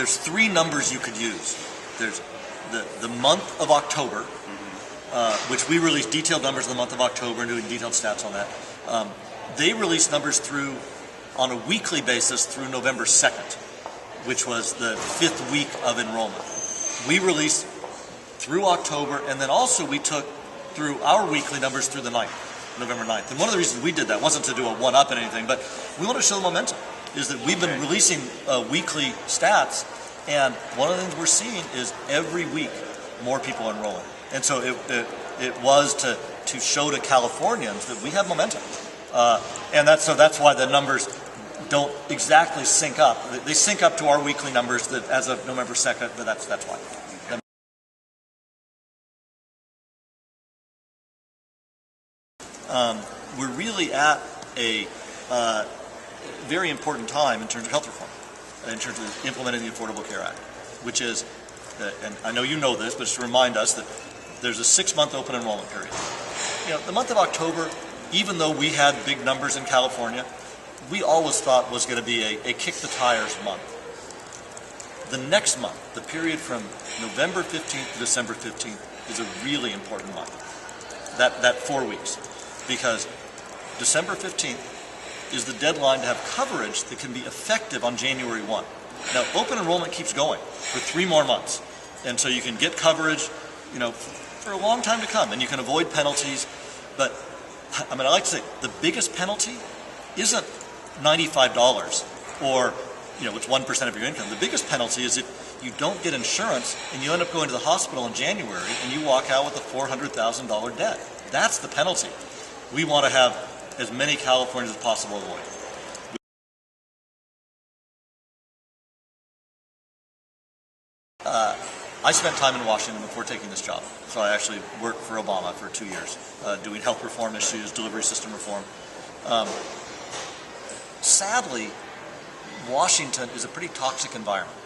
there's three numbers you could use. There's the month of October, which we release detailed numbers in the month of October and doing detailed stats on that. They release numbers through, on a weekly basis, through November 2nd, which was the 5th week of enrollment. We released through October, and then also we took through our weekly numbers through the 9th, November 9th. And one of the reasons we did that wasn't to do a one-up in anything, but we want to show the momentum, is that we've been releasing weekly stats, and one of the things we're seeing is every week more people are enrolling. And so it was to show to Californians that we have momentum. And that's why the numbers don't exactly sync up. They sync up to our weekly numbers that as of November 2nd, but that's why. We're really at a very important time in terms of health reform, in terms of implementing the Affordable Care Act, which is, and I know you know this, but just to remind us that there's a 6-month open enrollment period. You know, the month of October, even though we had big numbers in California, we always thought was going to be a kick the tires month. The next month, the period from November 15th to December 15th, is a really important month. That 4 weeks. Because December 15th is the deadline to have coverage that can be effective on January 1. Now, open enrollment keeps going for 3 more months. And so you can get coverage, you know, for a long time to come, and you can avoid penalties. But, I mean, I like to say the biggest penalty isn't $95 or, you know, it's 1% of your income. The biggest penalty is if you don't get insurance and you end up going to the hospital in January and you walk out with a $400,000 debt. That's the penalty we want to have as many Californians as possible avoid. I spent time in Washington before taking this job. So I actually worked for Obama for 2 years, doing health reform issues, delivery system reform. Sadly, Washington is a pretty toxic environment.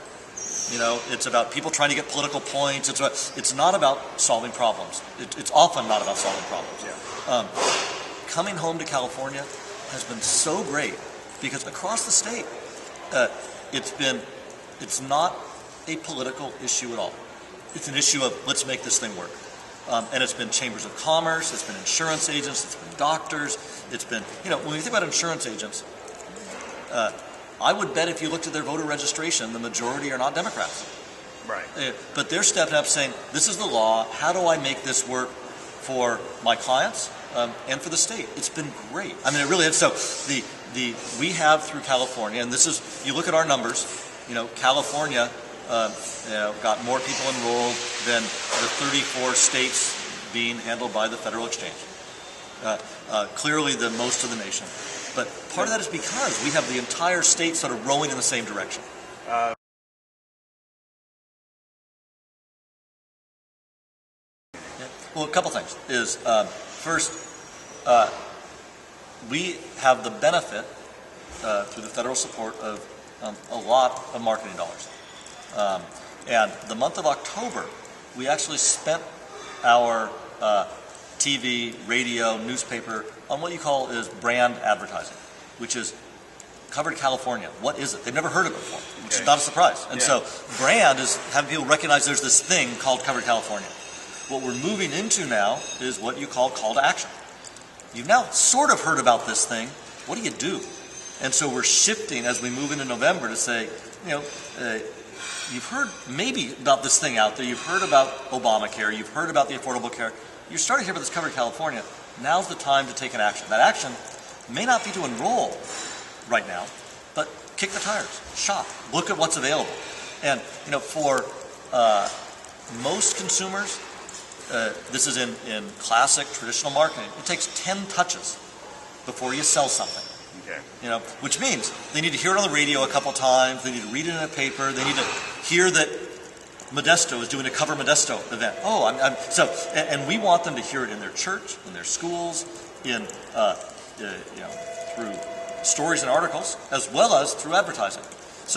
You know, it's about people trying to get political points. It's not about solving problems. It's often not about solving problems. Yeah. Coming home to California has been so great because across the state, it's not a political issue at all. It's an issue of let's make this thing work. And it's been chambers of commerce, it's been insurance agents, it's been doctors, it's been, you know, when you think about insurance agents, I would bet if you looked at their voter registration, the majority are not Democrats. Right. But they're stepping up saying, this is the law, how do I make this work for my clients and for the state? It's been great. I mean, it really is. So we have through California, and this is, you look at our numbers, you know, California got more people enrolled than the 34 states being handled by the federal exchange. Clearly the most of the nation. But part of that is because we have the entire state sort of rowing in the same direction. Well, a couple things is, first, we have the benefit through the federal support of a lot of marketing dollars. And the month of October, we actually spent our TV, radio, newspaper on what you call is brand advertising, which is Covered California. What is it? They've never heard of it before, which is not a surprise. And so brand is having people recognize there's this thing called Covered California. What we're moving into now is what you call call to action. You've now sort of heard about this thing. What do you do? And so we're shifting as we move into November to say, you know, you've heard maybe about this thing out there. You've heard about Obamacare. You've heard about the Affordable Care. You're starting to hear about this Covered California. Now's the time to take an action. That action may not be to enroll right now, but kick the tires, shop, look at what's available. And, you know, for most consumers, this is in classic traditional marketing, it takes 10 touches before you sell something. Okay. You know, which means they need to hear it on the radio a couple times, they need to read it in a paper, they need to hear that Modesto is doing a Cover Modesto event. Oh, and we want them to hear it in their church, in their schools, in through stories and articles, as well as through advertising.